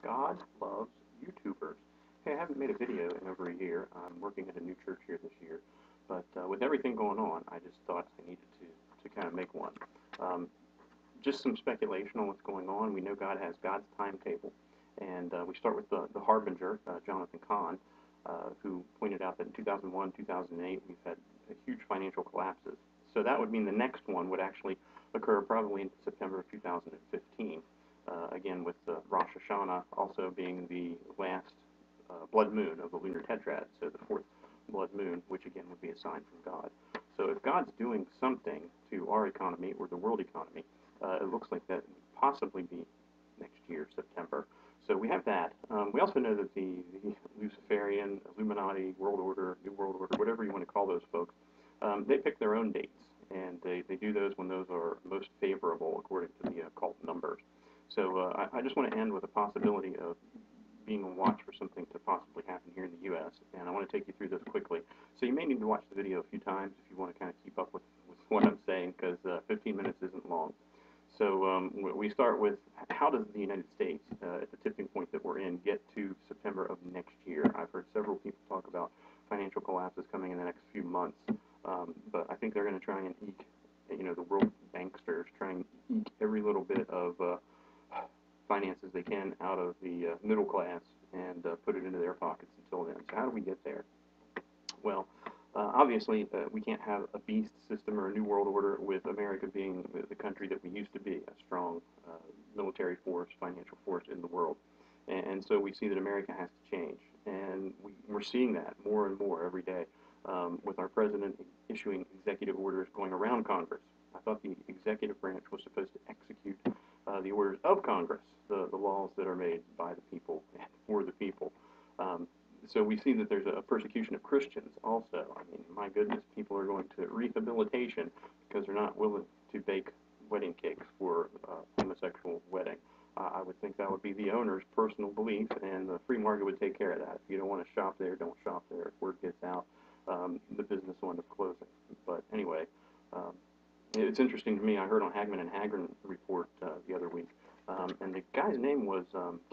God loves YouTubers. Hey, I haven't made a video in over a year. I'm working at a new church here this year, but with everything going on, I just thought I needed to kind of make one. Um, just some speculation on what's going on. We know God has God's timetable, and we start with the harbinger, Jonathan Kahn, who pointed out that in 2001, 2008, we've had huge financial collapses. So that would mean the next one would actually occur probably in September of 2015. Again, with Rosh Hashanah also being the last blood moon of the lunar tetrad, so the fourth blood moon, which again would be a sign from God. So if God's doing something to our economy or the world economy, it looks like that would possibly be next year, September. So we have that. We also know that the Luciferian, Illuminati, World Order, New World Order, whatever you want to call those folks, they pick their own dates, and they do those when those are most favorable according to the occult numbers. So I just want to end with a possibility of being on watch for something to possibly happen here in the U.S., and I want to take you through this quickly. So you may need to watch the video a few times if you want to kind of keep up with what I'm saying, because 15 minutes isn't long. So we start with how does the United States, at the tipping point that we're in, get to September of next year? I've heard several people talk about financial collapses coming in the next few months, but I think they're going to try and eke, the world banksters try and eke every little bit of finances they can out of the middle class and put it into their pockets until then. So how do we get there? Well, obviously, we can't have a beast system or a new world order with America being the country that we used to be, a strong military force, financial force in the world. And so we see that America has to change. And we're seeing that more and more every day with our president issuing executive orders going around Congress. I thought the executive branch was supposed to execute the orders of Congress, the laws that are made by the people and for the people. So we see that there's a persecution of Christians also. I mean, my goodness, people are going to rehabilitation because they're not willing to bake wedding cakes for a homosexual wedding. I would think that would be the owner's personal belief, and the free market would take care of that. If you don't want to shop there, don't shop there. If word gets out, the business will end up closing. But anyway, it's interesting to me. I heard on Hagman and Hagren report the other week, and the guy's name was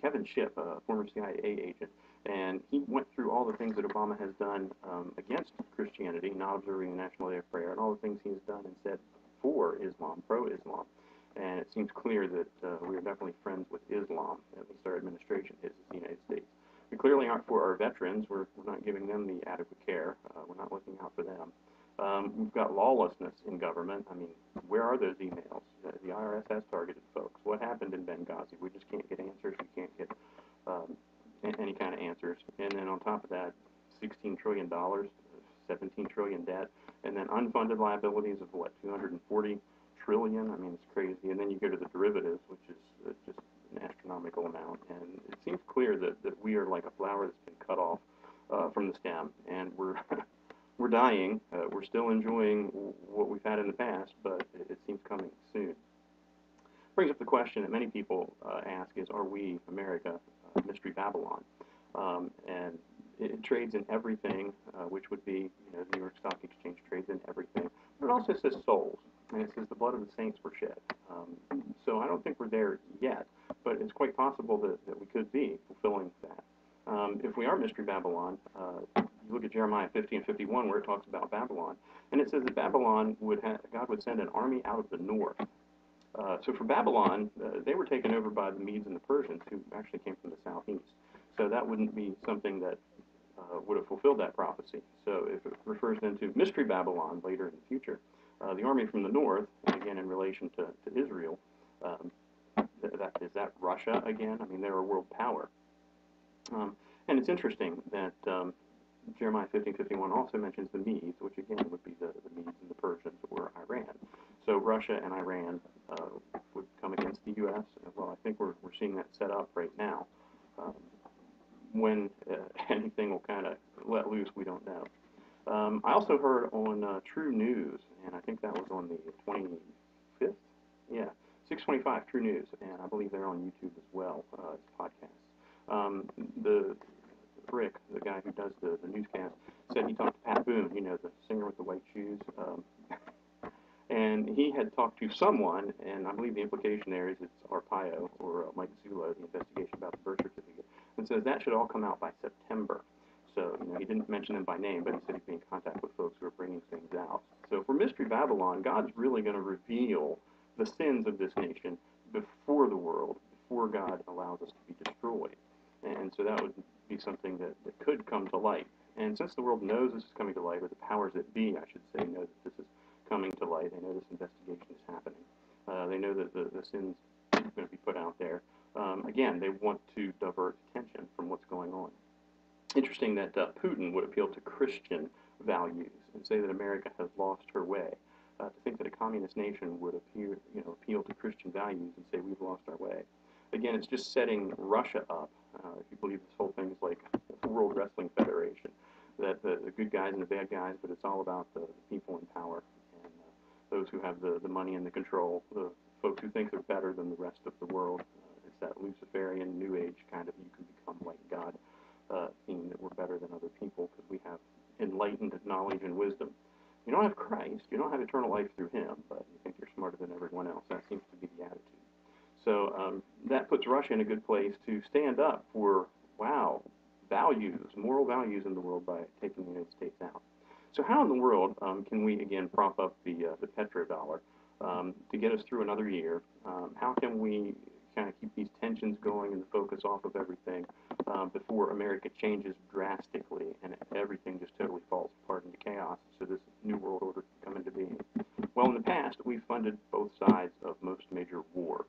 Kevin Shipp, a former CIA agent, and he went through all the things that Obama has done against Christianity, not observing the National Day of Prayer, and all the things he's done and said for Islam, pro-Islam. And it seems clear that we are definitely friends with Islam, at least our administration is in the United States. We clearly aren't for our veterans. We're not giving them the adequate care. We're not looking out for them. We've got lawlessness in government. I mean, where are those emails? The IRS has targeted folks. What happened in Benghazi? We just can't get answers. We can't get any kind of answers. And then on top of that, $16 trillion, 17 trillion debt, and then unfunded liabilities of what, 240 trillion? I mean, it's crazy. And then you go to the derivatives, which is just an astronomical amount. And it seems clear that we are like a flower that's been cut off from the stem, and we're we're dying. We're still enjoying what we've had in the past, but it seems coming soon. Brings up the question that many people ask is, are we, America, Mystery Babylon? And it trades in everything, which would be, the New York Stock Exchange trades in everything. But it also says souls, and it says the blood of the saints were shed. So I don't think we're there yet, but it's quite possible that we could be fulfilling that. If we are Mystery Babylon, you look at Jeremiah 50 and 51 where it talks about Babylon, and it says that Babylon God would send an army out of the north. So for Babylon, they were taken over by the Medes and the Persians, who actually came from the southeast. So that wouldn't be something that would have fulfilled that prophecy. So if it refers then to Mystery Babylon later in the future, the army from the north, again in relation to Israel, is that Russia again? I mean, they're a world power. And it's interesting that Jeremiah 50:51 also mentions the Medes, which again would be the Medes and the Persians or Iran. So Russia and Iran would come against the U.S. Well, I think we're seeing that set up right now. When anything will kind of let loose, we don't know. I also heard on True News, and I think that was on the 25th? Yeah, 625 True News, and I believe they're on YouTube as well, as podcasts. The Rick, the guy who does the newscast, said he talked to Pat Boone, the singer with the white shoes, And he had talked to someone, and I believe the implication there is it's Arpaio or Mike Zullo, the investigation about the birth certificate, and says that should all come out by September. So, he didn't mention them by name, but he said he'd be in contact with folks who are bringing things out. So for Mystery Babylon, God's really going to reveal the sins of this nation before the world, before God allows us to be destroyed. And so that would be something that could come to light. And since the world knows this is coming to light, or the powers that be, I should say, know that this is coming to light, they know this investigation is happening. They know that the sins are going to be put out there. Again, they want to divert attention from what's going on. Interesting that Putin would appeal to Christian values and say that America has lost her way. To think that a communist nation would appeal to Christian values and say we've lost our way. Again, it's just setting Russia up. If you believe this whole thing is like the World Wrestling Federation, that the good guys and the bad guys, but it's all about the people in power and those who have the money and the control, the folks who think they're better than the rest of the world. It's that Luciferian New Age kind of you can become like God theme that we're better than other people because we have enlightened knowledge and wisdom. You don't have Christ, you don't have eternal life through him, but you think you're smarter than everyone else. That seems to be the attitude. So that puts Russia in a good place to stand up for, wow, values, moral values in the world by taking the United States out. So how in the world can we, again, prop up the petrodollar to get us through another year? How can we kind of keep these tensions going and the focus off of everything before America changes drastically and everything just totally falls apart into chaos so this new world order can come into being? Well, in the past, we've funded both sides of most major wars,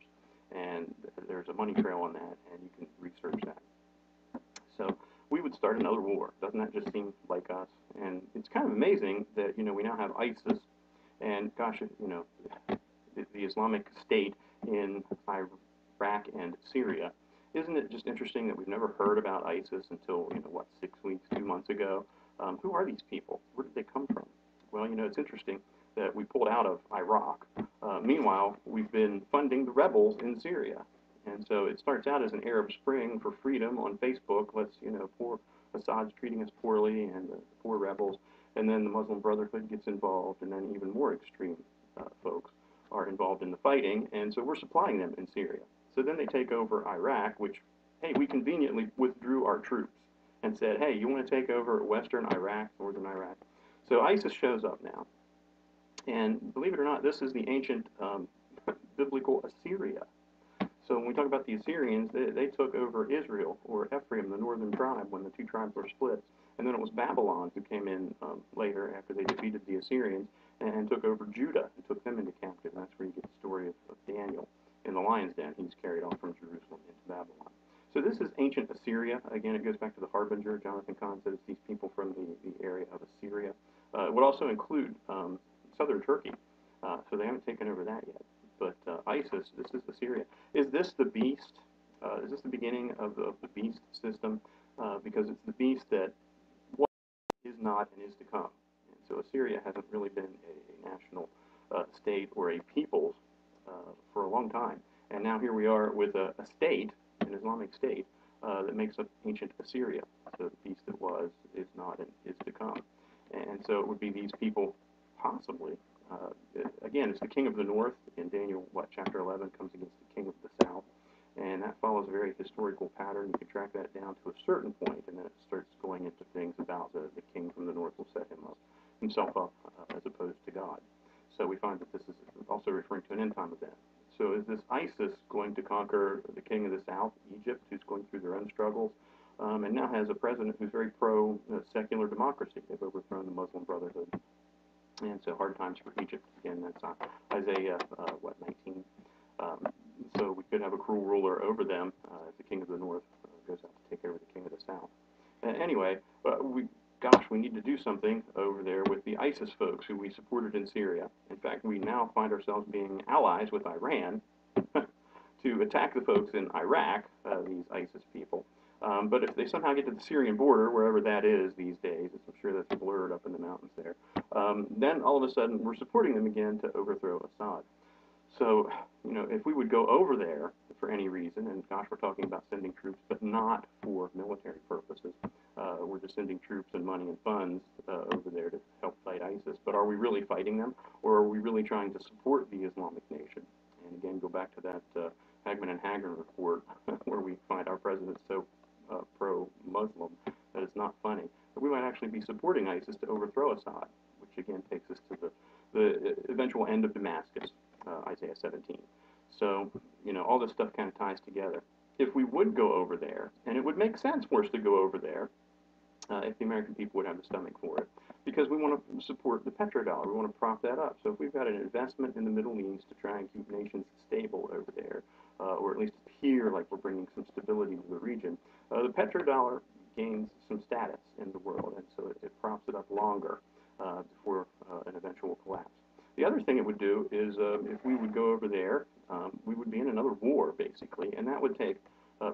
and there's a money trail on that, and you can research that. So we would start another war. Doesn't that just seem like us? And it's kind of amazing that, we now have ISIS, and gosh, the Islamic State in Iraq and Syria. Isn't it just interesting that we've never heard about ISIS until, 6 weeks, 2 months ago? Who are these people? Where did they come from? Well, it's interesting that we pulled out of Iraq. Meanwhile, we've been funding the rebels in Syria. And so it starts out as an Arab Spring for freedom on Facebook. Let's, poor Assad's treating us poorly and the poor rebels. And then the Muslim Brotherhood gets involved, and then even more extreme folks are involved in the fighting. And so we're supplying them in Syria. So then they take over Iraq, which, hey, we conveniently withdrew our troops and said, hey, you want to take over western Iraq, northern Iraq? So ISIS shows up now. And believe it or not, this is the ancient biblical Assyria. So when we talk about the Assyrians, they took over Israel, or Ephraim, the northern tribe, when the two tribes were split. And then it was Babylon who came in later after they defeated the Assyrians and took over Judah and took them into captive. And that's where you get the story of Daniel in the lion's den. He's carried off from Jerusalem into Babylon. So this is ancient Assyria. Again, it goes back to the Harbinger. Jonathan Cahn says these people from the area of Assyria. It would also include southern Turkey. So they haven't taken over that yet. But ISIS, this is Assyria. Is this the beast? Is this the beginning of the beast system? Because it's the beast that was, is not, and is to come. And so Assyria hasn't really been a national state or a peoples for a long time. And now here we are with a state, an Islamic state, that makes up ancient Assyria. So the beast that was, is not, and is to come. And so it would be these people, possibly. Again, it's the king of the north in Daniel, chapter 11, comes against the king of the south. And that follows a very historical pattern. You can track that down to a certain point, and then it starts going into things about the king from the north will set himself up as opposed to God. So we find that this is also referring to an end-time event. So is this ISIS going to conquer the king of the south, Egypt, who's going through their own struggles, and now has a president who's very pro-secular democracy? They've overthrown the Muslim Brotherhood. And so hard times for Egypt. Again, that's Isaiah, 19. So we could have a cruel ruler over them as the king of the north goes out to take over the king of the south. Anyway, we need to do something over there with the ISIS folks who we supported in Syria. In fact, we now find ourselves being allies with Iran to attack the folks in Iraq, these ISIS people. But if they somehow get to the Syrian border, wherever that is these days, I'm sure that's blurred up in the mountains there, then all of a sudden we're supporting them again to overthrow Assad. So, if we would go over there for any reason, and gosh, we're talking about sending troops, but not for military purposes, We're just sending troops and money and funds over there to help fight ISIS. But are we really fighting them, or are we really trying to support the Islamic Nation? And again, go back to that Hagman and Hagman report, where we find our president so pro-Muslim that it's not funny. But we might actually be supporting ISIS to overthrow Assad, which again takes us to the eventual end of Damascus, Isaiah 17. So, all this stuff kind of ties together. If we would go over there, and it would make sense for us to go over there, if the American people would have the stomach for it, because we want to support the petrodollar. We want to prop that up. So if we've got an investment in the Middle East to try and keep nations stable over there, or at least appear like we're bringing some stability to the region, the petrodollar gains some status in the world, and so it props it up longer before an eventual collapse. The other thing it would do is if we would go over there, we would be in another war, basically, and that would take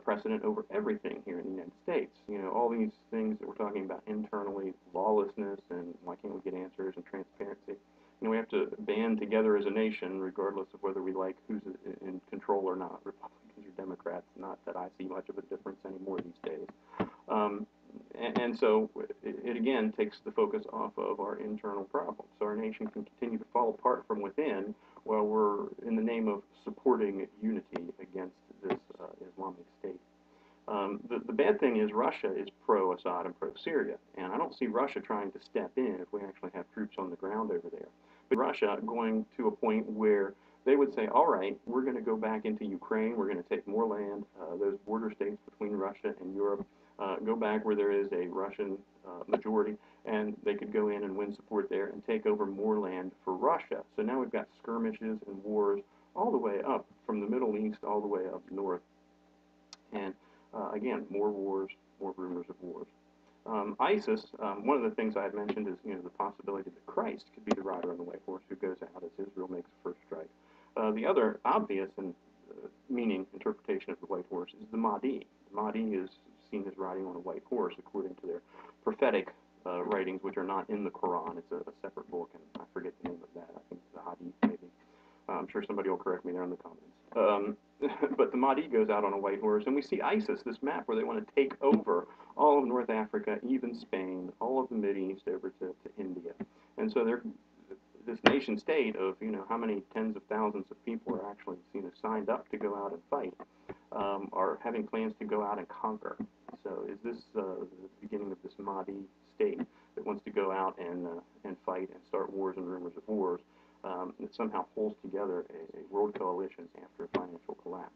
precedent over everything here in the United States. All these things that we're talking about internally, lawlessness, and why can't we get answers and transparency. We have to band together as a nation, regardless of whether we like who's in control or not, Republicans or Democrats. Not that I see much of a difference anymore these days. And so it again takes the focus off of our internal problems. So our nation can continue to fall apart from within while we're in the name of supporting unity against this Islamic State. The bad thing is Russia is pro-Assad and pro-Syria, and I don't see Russia trying to step in if we actually have troops on the ground over there. But Russia going to a point where they would say, all right, we're going to go back into Ukraine, we're going to take more land, those border states between Russia and Europe, go back where there is a Russian majority, and they could go in and win support there and take over more land for Russia. So now we've got skirmishes and wars all the way up from the Middle East all the way up north. And again, more wars, more rumors of wars. ISIS, one of the things I had mentioned is the possibility that Christ could be the rider on the white horse who goes out as Israel makes the first strike. The other obvious and meaning interpretation of the white horse is the Mahdi. The Mahdi is seen as riding on a white horse according to their prophetic writings, which are not in the Quran. It's a separate book, and I forget the name of that. I think it's the Hadith, maybe. I'm sure somebody will correct me there in the comments. But the Mahdi goes out on a white horse, and we see ISIS, this map where they want to take over all of North Africa, even Spain, all of the Mideast over to India. And so this nation state of, how many tens of thousands of people are actually, signed up to go out and fight, are having plans to go out and conquer. So is this the beginning of this Mahdi state that wants to go out and fight and start wars and rumors of wars, that somehow pulls together a world coalition after a financial collapse?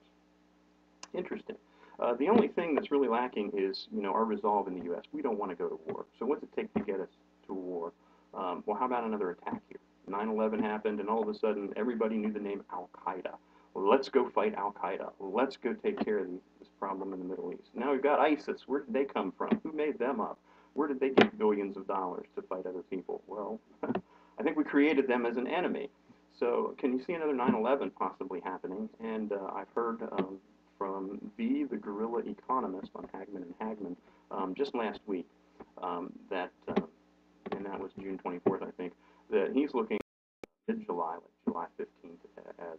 Interesting. The only thing that's really lacking is, our resolve in the U.S. We don't want to go to war. So what's it take to get us to war? Well, how about another attack here? 9/11 happened, and all of a sudden, everybody knew the name Al-Qaeda. Well, let's go fight Al-Qaeda. Let's go take care of this problem in the Middle East. Now we've got ISIS. Where did they come from? Who made them up? Where did they get billions of dollars to fight other people? Well, I think we created them as an enemy. So can you see another 9/11 possibly happening? And I've heard from the guerrilla economist on Hagman and Hagman just last week that, and that was June 24th, I think, that he's looking at mid-July, like July 15th, as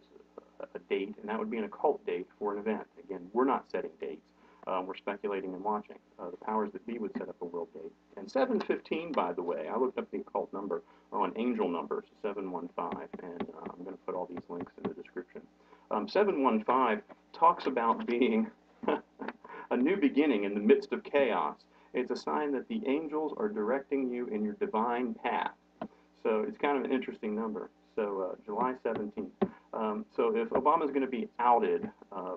a date, and that would be an occult date for an event. Again, we're not setting dates. We're speculating and watching. The powers that be would set up a world date. And 715, by the way, I looked up the occult number on angel numbers, 715, and I'm going to put all these links in the description. 715 talks about being a new beginning in the midst of chaos. It's a sign that the angels are directing you in your divine path. So it's kind of an interesting number. So July 17th. So if Obama's going to be outed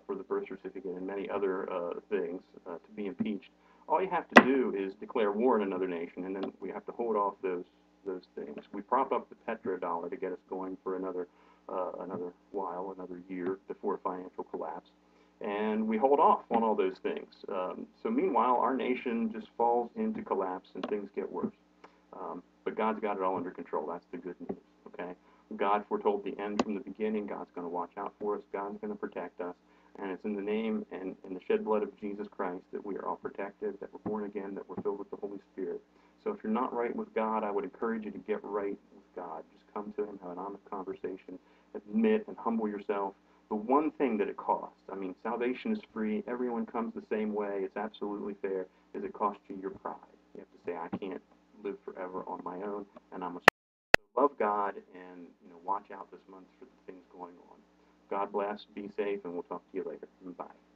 for the birth certificate and many other things to be impeached, all you have to do is declare war on another nation, and then we have to hold off those things. We prop up the petrodollar to get us going for another while, another year before a financial collapse, and we hold off on all those things. So meanwhile, our nation just falls into collapse and things get worse. But God's got it all under control. That's the good news, okay? God foretold the end from the beginning. God's going to watch out for us. God's going to protect us. And it's in the name and in the shed blood of Jesus Christ that we are all protected, that we're born again, that we're filled with the Holy Spirit. So if you're not right with God, I would encourage you to get right with God. Just come to Him, have an honest conversation, admit and humble yourself, the one thing that it costs, I mean, salvation is free, everyone comes the same way, it's absolutely fair, is it costs you your pride. You have to say, I can't live forever on my own, and I must love God and watch out this month for the things going on. God bless, be safe, and we'll talk to you later. Bye.